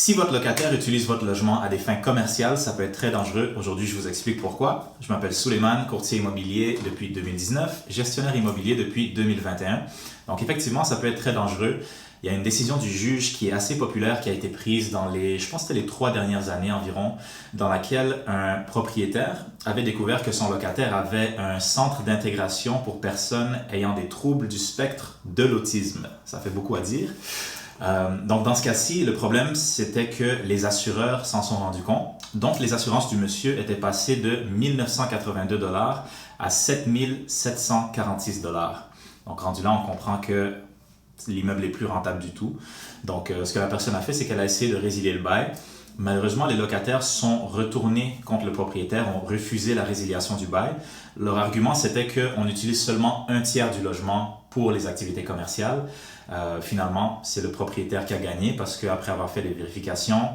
Si votre locataire utilise votre logement à des fins commerciales, ça peut être très dangereux. Aujourd'hui, je vous explique pourquoi. Je m'appelle Souleymane, courtier immobilier depuis 2019, gestionnaire immobilier depuis 2021. Donc effectivement, ça peut être très dangereux. Il y a une décision du juge qui est assez populaire, qui a été prise dans je pense que c'était les 3 dernières années environ, dans laquelle un propriétaire avait découvert que son locataire avait un centre d'intégration pour personnes ayant des troubles du spectre de l'autisme. Ça fait beaucoup à dire. Donc dans ce cas-ci, le problème c'était que les assureurs s'en sont rendus compte. Donc les assurances du monsieur étaient passées de 1 982 $ à 7 746 $. Donc rendu là, on comprend que l'immeuble n'est plus rentable du tout. Donc ce que la personne a fait, c'est qu'elle a essayé de résilier le bail. Malheureusement, les locataires sont retournés contre le propriétaire, ont refusé la résiliation du bail. Leur argument, c'était qu'on utilise seulement un tiers du logement pour les activités commerciales. Finalement, c'est le propriétaire qui a gagné parce qu'après avoir fait les vérifications,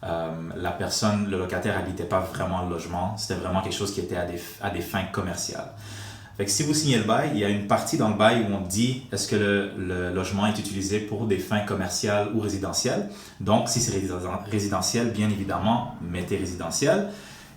le locataire n'habitait pas vraiment le logement. C'était vraiment quelque chose qui était à des fins commerciales. Fait que si vous signez le bail, il y a une partie dans le bail où on dit est-ce que le logement est utilisé pour des fins commerciales ou résidentielles. Donc, si c'est résidentiel, bien évidemment, mettez résidentiel.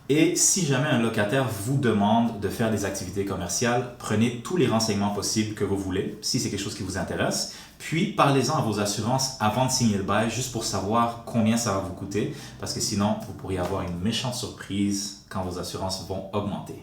Et si jamais un locataire vous demande de faire des activités commerciales, prenez tous les renseignements possibles que vous voulez, si c'est quelque chose qui vous intéresse. Puis, parlez-en à vos assurances avant de signer le bail, juste pour savoir combien ça va vous coûter, parce que sinon, vous pourriez avoir une méchante surprise quand vos assurances vont augmenter.